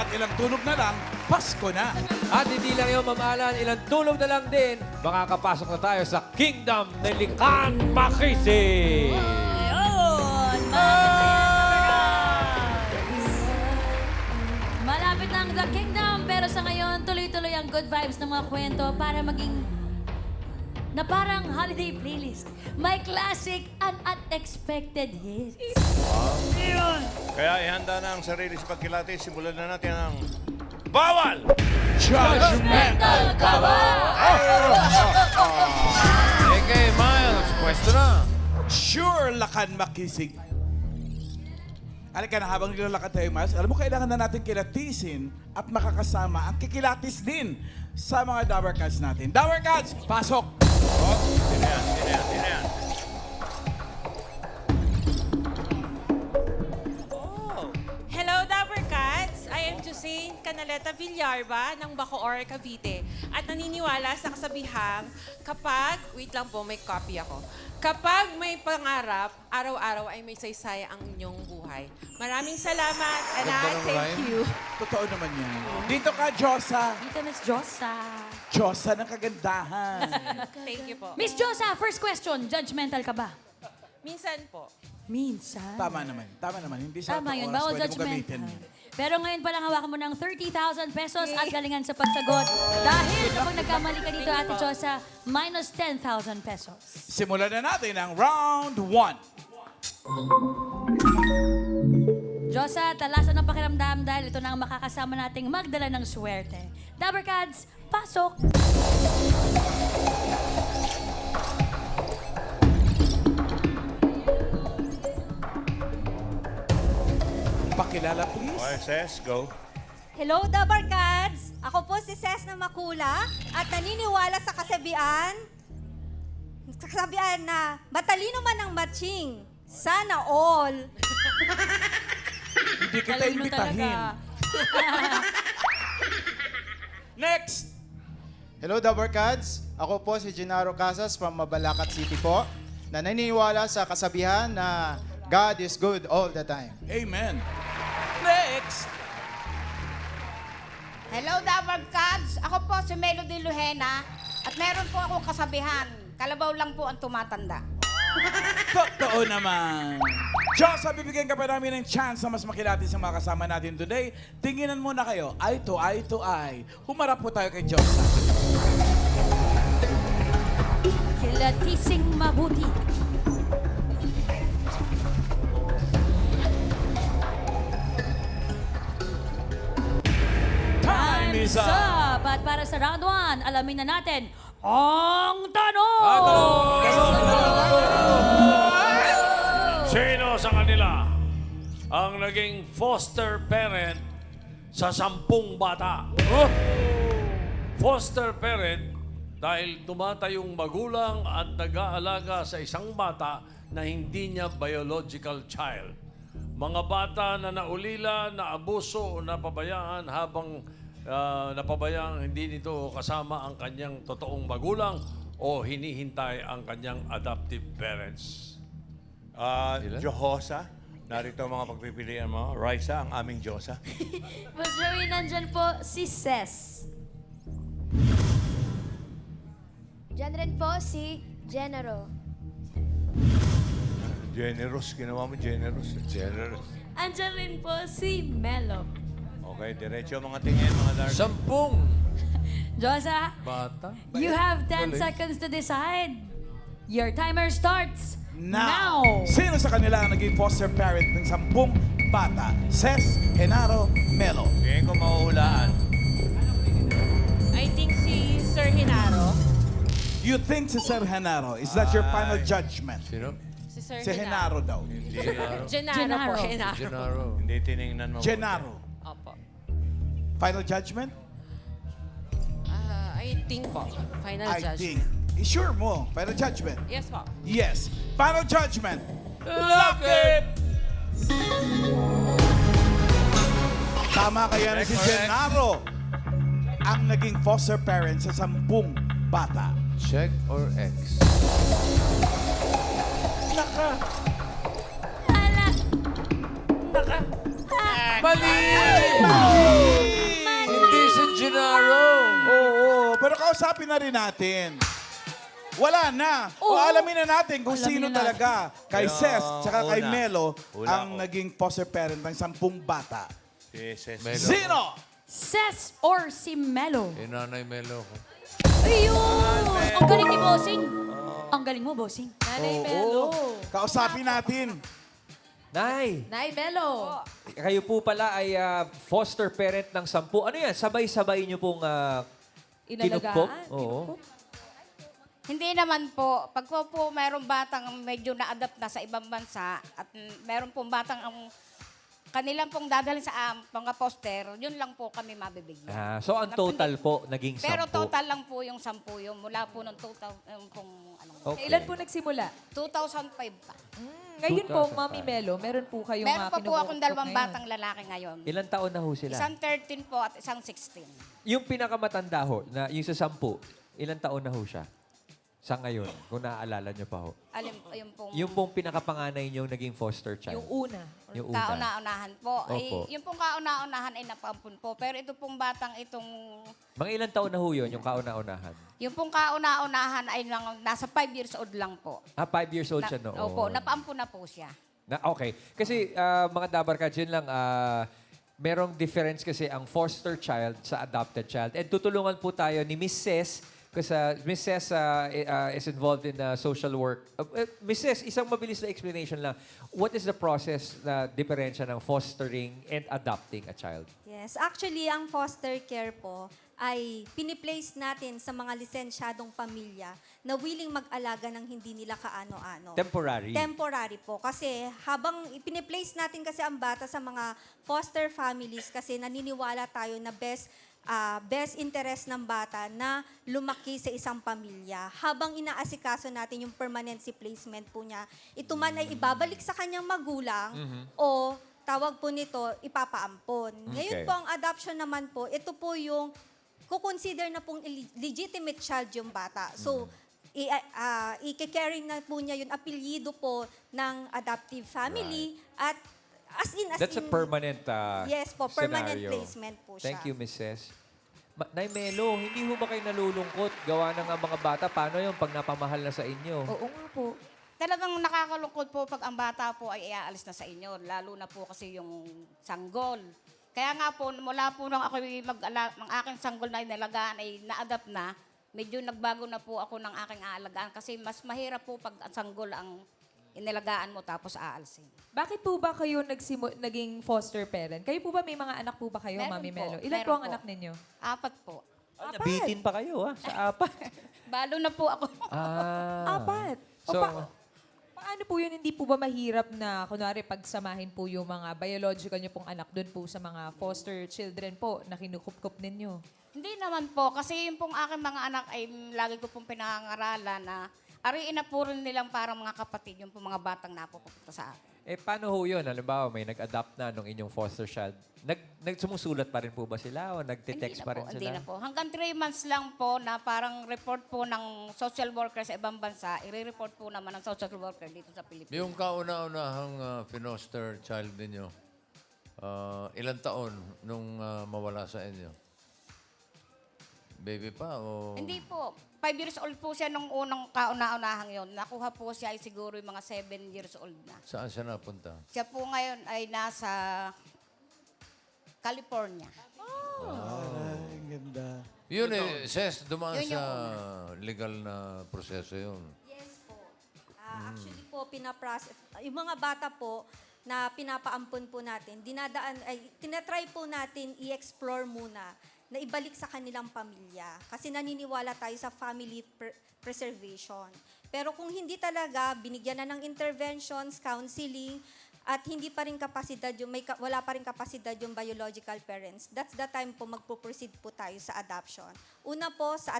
At ilang tulog na lang, Pasko na. At hindi lang yung mamahalan, ilang tulog na lang din, makakapasok na tayo sa Kingdom ni Likan Makisi. Ayun! Malapit na ang The Kingdom, pero sa ngayon, tuloy-tuloy ang good vibes ng mga kwento para maging na parang holiday playlist. May classic and unexpected hits. Kaya ihanda na ang sarili sa pagkilati. Simulan na natin ang Bawal! Judgmental Kaba! Okay, Miles, pwesto na. Sure, lakan makisig. Halika na, habang nilalakad tayo, Miles, alam mo, kailangan na natin kilatisin at makakasama ang kikilatis din sa mga Dabber Cats natin. Dabber Cats, pasok! Oh, sino yan? Sino yan? Sino yan? Hello, Dabber Cats! I am Josine Canaleta Villarba ng Bacoor, Cavite. At naniniwala sa kasabihang kapag, wait lang po, may copy ako. Kapag may pangarap, araw-araw ay may saysay ang inyong buhay. Maraming salamat and Ganda I ng thank rhyme. you. Totoo naman yan. Dito ka, Josa. Dito, Miss Josa. Josa ng kagandahan. Thank you po. Miss Josa, first question, judgmental ka ba? Minsan po. Minsan. Tama naman. Tama naman. Hindi sa Tama oras yun, bawal pwede mo gamitin. judgmental. Pero ngayon pa lang hawakan mo ng 30,000 pesos at galingan sa pagsagot. Dahil kapag nagkamali ka dito, Ate Josa, minus 10,000 pesos. Simulan na natin ang round 1. Josa, talasan ng pakiramdam dahil ito na ang makakasama nating magdala ng swerte. Dabber Cats, pasok! Pakilala, please. Okay, Ses, go. Hello, Dabar Cats! Ako po si Ses na Makula at naniniwala sa kasabihan na matalino man ang matching. Sana all. Hindi kita Talino imbitahin. talaga. Next! Hello, Dabber Cats. Ako po si Gennaro Casas from Mabalacat City po, na naniniwala sa kasabihan na God is good all the time. Amen. Next! Hello, Dabber Cats! Ako po si Melody Luhena at meron po akong kasabihan, kalabaw lang po ang tumatanda. Totoo naman. Josa, bibigyan ka pa namin ng chance na mas makilati sa mga kasama natin today. Tinginan muna kayo, eye to eye to eye. Humarap po tayo kay Josa. Kilatising mabuti. Time is up! At para sa round 1, alamin na natin ang tanong! Sino sa kanila ang naging foster parent sa 10 bata? Foster parent dahil tumatayong magulang at nag-aalaga sa isang bata na hindi niya biological child. Mga bata na naulila, naabuso o napabayaan habang napabayaan hindi nito kasama ang kanyang totoong magulang o hinihintay ang kanyang adoptive parents. Johosa, narito ang mga pagpipilian mo. Raisa, ang aming Diyosa. Mas Joey, nandyan po si Ses. Diyan rin po si Genero. Generous, ginawa mo generous. Generous. Andyan rin po si Melo. Okay, diretso mga tingin, mga dark. 10 Josa, bata. you have 10 seconds to decide. Your timer starts Now! now. Sino sa kanila ang naging foster parent ng 10 bata? Ses, Genaro, Melo. Tingin ko mahuhulaan. I think si Sir Hinaro. You think si Sir Genaro, is that your final judgment? Sino? Si Sir Si Genaro daw. Genaro po, Genaro. Genaro. Gennaro. Hindi tiningnan mo. Genaro. Opo. Final judgment? I think po. Final I judgment. think. Sure mo. Final judgment? Yes po. Yes. Final judgment. Lock it! Tama kaya na si Genaro ang naging foster parent sa 10 bata. Check or X? Ala. Mali! kausapin na rin natin. Wala na. O Oo. alamin na natin kung Alamin sino na natin. talaga kay Pero, Ses tsaka kay una. Melo Una ang ako. naging foster parent ng 10 bata. Yes. Sino? Ses or si Melo? Nanay Melo ko. Ayun! Ang galing ni Bossing. Ang galing mo, Bossing. Nanay Oo. Melo. Kausapin natin. Nay, Nay Melo. kayo po pala ay foster parent ng 10. Ano yan? Sabay-sabay niyo pong kinupkop? Inalagaan. Oo. Hindi naman po. Pag po mayroong batang medyo na-adapt na sa ibang bansa at meron pong batang ang kanilang pong dadalhin sa mga poster, yun lang po kami mabibigyan. So, ang total po, naging 10. Pero total lang po yung 10 yung mula po ng total, yung pong Okay. Kailan po nagsimula? 2005 pa. Ngayon po, 2005. Mami Melo, meron po kayong Meron pa po akong kinukutkop dalawang ngayon. batang lalaki ngayon. Ilan taon na ho sila? Isang 13 po at isang 16. Yung pinakamatanda ho, na yung sa 10, ilan taon na ho siya? Sa ngayon, kung naaalala niyo pa ho. Yung pong Yung pong pinakapanganay niyong naging foster child. Yung una. Yung una. kauna-unahan po. Ay, Opo. yung pong kauna-unahan ay napampun po. Pero ito pong batang itong, Mga ilan taon na ho yun, yung kauna-unahan? yung pong kauna-unahan ay nasa 5 years old lang po. 5 years old siya noon. Opo, napaampun na po siya. Okay. Kasi mga Dabarkads, yun lang, merong difference kasi ang foster child sa adopted child. And tutulungan po tayo ni Miss Ses, kasi Miss Ses is involved in social work. Miss Ses, isang mabilis na explanation lang. What is the process na diferensya ng fostering and adopting a child? Yes, actually, ang foster care po ay piniplace natin sa mga lisensyadong pamilya na willing mag-alaga ng hindi nila kaano-ano. Temporary. Temporary po. Kasi habang piniplace natin kasi ang bata sa mga foster families kasi naniniwala tayo na best interest ng bata na lumaki sa isang pamilya. Habang inaasikaso natin yung permanency placement po niya, ito man ay ibabalik sa kanyang magulang o tawag po nito, ipapaampon. Ngayon Okay. po, ang adoption naman po, ito po yung kukonsider na pong legitimate child yung bata. So, i-caring na po niya yung apelyido po ng adoptive family at as That's a in, permanent yes po, permanent scenario. placement po siya. Thank you, Miss Ses. Nay Melo, hindi ho ba kayo nalulungkot? Gawa ng mga bata, paano yung pag napamahal na sa inyo? Oo nga po. Talagang nakakalungkot po pag ang bata po ay iaalis na sa inyo. Lalo na po kasi yung sanggol. Kaya nga po, mula po nung ako ang aking sanggol na inalagaan ay na-adapt na, medyo nagbago na po ako ng aking aalagaan kasi mas mahirap po pag ang sanggol ang inalagaan mo tapos aalsin. Bakit po ba kayo naging foster parent? Kayo po ba may mga anak po ba kayo, Meron Mami po, Melo? Ilan meron po ang po. anak ninyo? 4 po. Nabitin pa kayo, sa 4. Balo na po ako. 4. So, Paano po yun? Hindi po ba mahirap na, kunwari, pagsamahin po yung mga biological nyo pong anak doon po sa mga foster children po na kinukup-kup ninyo? Hindi naman po, kasi yung pong aking mga anak ay lagi ko pong pinangangaralan na ariin na po rin nilang parang mga kapatid, yung pong mga batang napupunta sa akin. paano ho yun? Halimbawa, may nag-adopt na nung inyong foster child. Sumusulat pa rin po ba sila o nagte-text pa rin Hindi sila? na po. Hanggang 3 months lang po na parang report po ng social worker sa ibang bansa, i-report po naman ng social worker dito sa Pilipinas. Yung kauna-unahang finoster child ninyo, ilang taon nung mawala sa inyo? Baby pa o... Hindi po. 5 years old po siya nung unang kauna-unahang yon. Nakuha po siya ay siguro yung mga 7 years old na. Saan siya napunta? Siya po ngayon ay nasa California. Ay, ang ganda. Yun Ses, dumaan Yun sa legal na proseso yun. Yes po. Actually po, yung mga bata po na pinapaampon po natin, tinatry po natin i-explore muna na ibalik sa kanilang pamilya. Kasi naniniwala tayo sa family preservation. Pero kung hindi talaga, binigyan na ng interventions, counseling, at hindi pa rin kapasidad wala pa rin kapasidad yung biological parents, that's the time po magpo-proceed po tayo sa adoption. Una po sa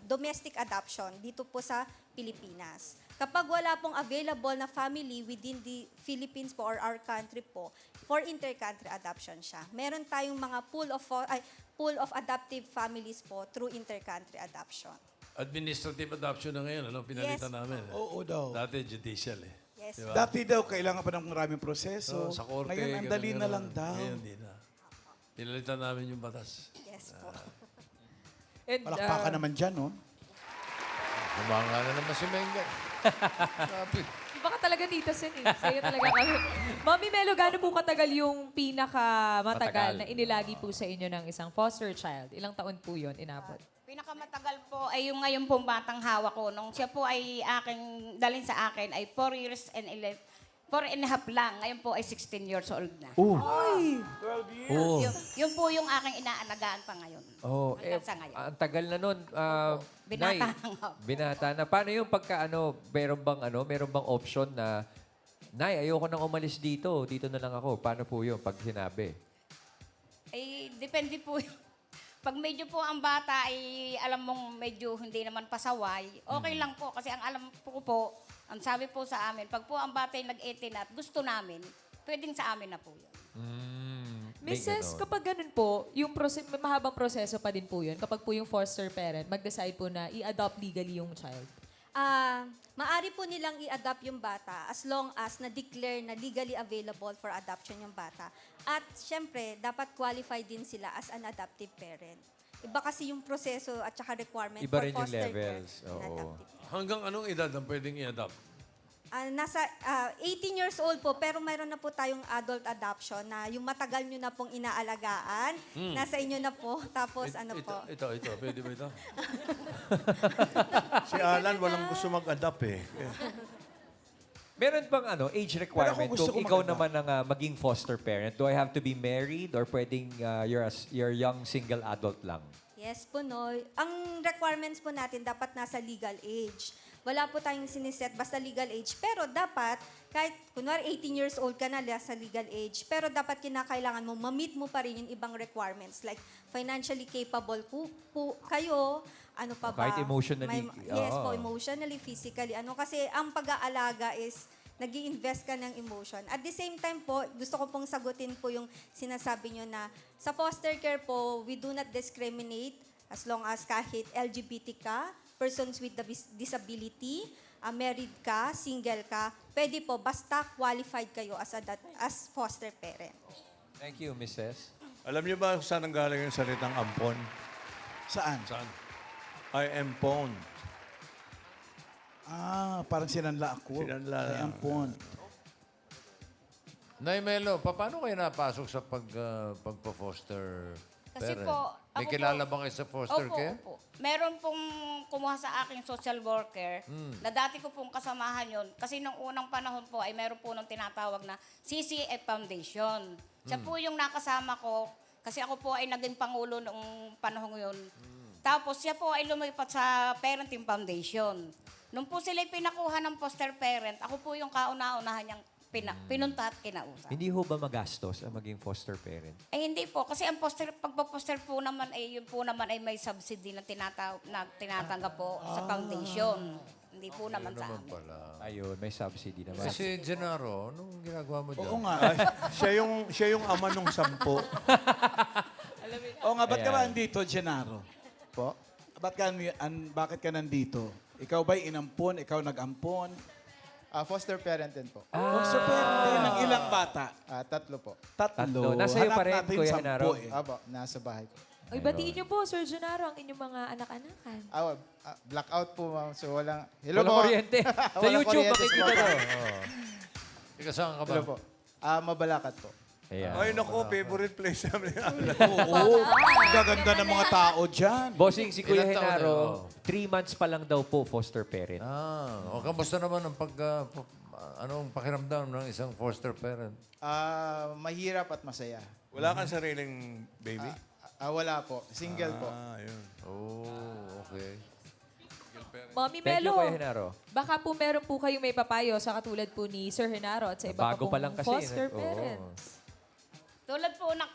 domestic adoption dito po sa Pilipinas. Kapag wala pong available na family within the Philippines po or our country po, for inter-country adoption siya. Meron tayong mga pool of adoptive families po through inter-country adoption. Administrative adoption na ngayon, pinalitan Yes. namin. Oo daw. Dati judicial Yes. Diba? Dati daw, kailangan pa ng maraming proseso. Sa korte. Ngayon, ang dali na lang daw. Ngayon, di na. Pinalitan namin yung batas. Yes po. And, Palakpakan naman dyan, no? Kumanga na naman si Mengan. Sabi. Baka talaga dito, Sen. Sa'yo talaga kami. Mami Melo, gaano po katagal yung pinakamatagal na inilagi po sa inyo ng isang foster child? Ilang taon po yun inabot? Pinakamatagal po ay yung ngayon pong batang hawak ko. Nung siya po ay dalhin sa akin ay 4 years and 4 and a half lang. Ngayon po ay 16 years old na. Yun po yung aking inaalagaan pa ngayon. Oh, Hanggang sa ngayon. ang tagal na nun. Binata Nay, na nga. binata na. Paano yung pagka meron bang option na, Nay, ayoko nang umalis dito. Dito na lang ako. Paano po yun pag sinabi? Depende po yun. Pag medyo po ang bata ay alam mong medyo hindi naman pasaway, okay lang po. Kasi ang alam po, ang sabi po sa amin, pag po ang bata ay nag-18 at gusto namin, pwedeng sa amin na po yun. May Mrs., ganon. kapag ganun po, yung mahabang proseso pa din po yun. Kapag po yung foster parent, mag-decide po na i-adopt legally yung child. Maari po nilang i-adopt yung bata as long as na-declare na legally available for adoption yung bata. At syempre, dapat qualify din sila as an adoptive parent. Iba kasi yung proseso at saka requirement Iba for rin yung foster levels. care and Oo. adoptive. Hanggang anong edad ang pwedeng i-adopt? Nasa 18 years old po, pero mayroon na po tayong adult adoption na yung matagal nyo na pong inaalagaan, nasa inyo na po. Tapos Ito. Pwede ba ito? Si Alan walang gusto mag-adapt eh. Meron bang age requirement gusto kung ko ikaw mag-adopt. naman ang maging foster parent? Do I have to be married or pwedeng you're young single adult lang? Yes po, no. Ang requirements po natin dapat nasa legal age. Wala po tayong siniset basta legal age. Pero dapat, kahit kunwari 18 years old ka na sa legal age, pero dapat kinakailangan mo, ma-meet mo pa rin yung ibang requirements. Like, financially capable kayo, ano pa ba? Kahit emotionally, yes oo. po, emotionally, physically. Kasi ang pag-aalaga is, nag-i-invest ka ng emotion. At the same time po, gusto ko pong sagutin po yung sinasabi nyo na sa foster care po, we do not discriminate as long as kahit LGBT ka, persons with disability, married ka, single ka, pwede po, basta qualified kayo as foster parent. Thank you, Mrs. Alam niyo ba kung saan ang galing yung salitang ampon? Saan? Saan? I am pwned. Parang sinanla ako. Sinanla Ay, lang. ampon. Nay Melo, paano kayo napasok sa pagpo-foster Kasi parent? po, May ako kilala po- ba kayo sa foster care? Opo. Meron pong kumuha sa aking social worker na dati ko pong kasamahan yon. Kasi nung unang panahon po ay meron po nung tinatawag na CCF Foundation. Siya po yung nakasama ko kasi ako po ay naging pangulo noong panahon yun. Tapos siya po ay lumipat sa Parenting Foundation. Nung po sila pinakuha ng foster parent, ako po yung kauna-unahan niyang pinunta at kinausap. Hindi ho ba magastos ang maging foster parent? Ay hindi po kasi ang pagpo-poster po naman ay yun po naman ay may subsidy na tinatanggap po sa foundation. Hindi po naman sa amin. Ayun, may subsidy naman. Kasi Gennaro, anong ginagawa mo dyan? Oo nga. Siya yung ama ng 10. Oo nga, ba't ka ba Ayan. andito, Gennaro? Po? Bakit ka nandito? Ikaw ba'y inampon? Ikaw nag-ampon? Foster parent din po. Foster parent ng ilang bata? 3 po. Tatlo. Nasa iyo Hanap pa rin, natin Kuya 10 Genaro. eh. Abo, nasa bahay ko. Ay, batiin niyo po, Sir Genaro, ang inyong mga anak-anakan. Blackout po, ma'am. So, walang... Hello Walang po. kuryente. Sa Walang YouTube, kuryente sa makikita mga- to. Ika saan ka ba? Hello po. Mabalakat po. Ayan. Ay, naku, favorite place namin ni Alan. Oo. Gaganda ng mga tao dyan. Bossing, si Kuya Ilang taon na Genaro, yun? 3 months pa lang daw po foster parent. Kamusta naman ang anong pakiramdam ng isang foster parent? Mahirap at masaya. Wala kang sariling baby? Wala po. Single po. Ayun. Oh, okay. Mami Thank you, Melo, Kuya Genaro. baka po meron po kayo may papayo sa katulad po ni Sir Genaro at sa iba Bago pa pa lang pong kasi, foster oo. parents. Tulad po ng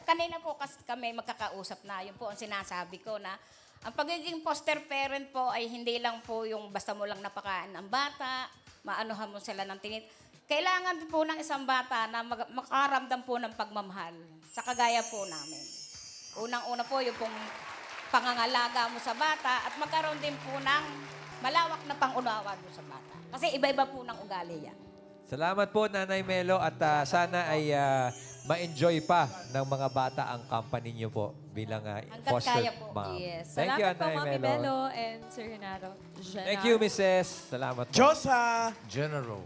kanina po kasi kami magkakausap na, yun po ang sinasabi ko na ang pagiging foster parent po ay hindi lang po yung basta mo lang napakaan ang bata, maanuhan mo sila ng tinit. Kailangan din po ng isang bata na makaramdam po ng pagmamahal sa kagaya po namin. Unang-una po yung pong pangangalaga mo sa bata at magkaroon din po ng malawak na pangunawa mo sa bata. Kasi iba-iba po ng ugali yan. Salamat po, Nanay Melo. At sana ay ma-enjoy pa ng mga bata ang company niyo po bilang Hanggat foster kaya po. mom. Yes. Thank you, Salamat po, Anay Mami Melo. Melo and Sir Renato. Thank you, Mrs. Salamat po. Josa! General.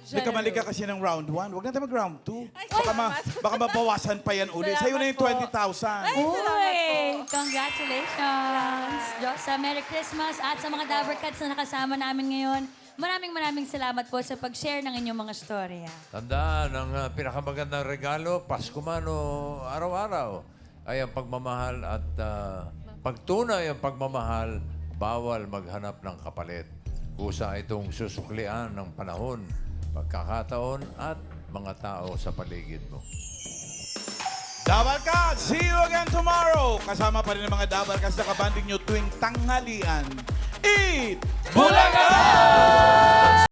May kamali ka kasi ng round 1. Huwag natin mag-round 2. Baka mabawasan pa yan ulit. Sa'yo na yung 20,000. Uy! Congratulations! Josa, Merry Christmas! At sa mga Dabber Cats na nakasama namin ngayon, maraming salamat po sa pag-share ng inyong mga storya. Tandaan, ang pinakamagandang regalo, Pasko man o araw-araw, ay ang pagmamahal at pagtunay ang pagmamahal, bawal maghanap ng kapalit. Kusa itong susuklian ng panahon, pagkakataon at mga tao sa paligid mo. Dabber Cats, see you again tomorrow. Kasama pa rin ang mga Dabber Cats na kabanding nyo tuwing tanghalian. Eat Bulaga!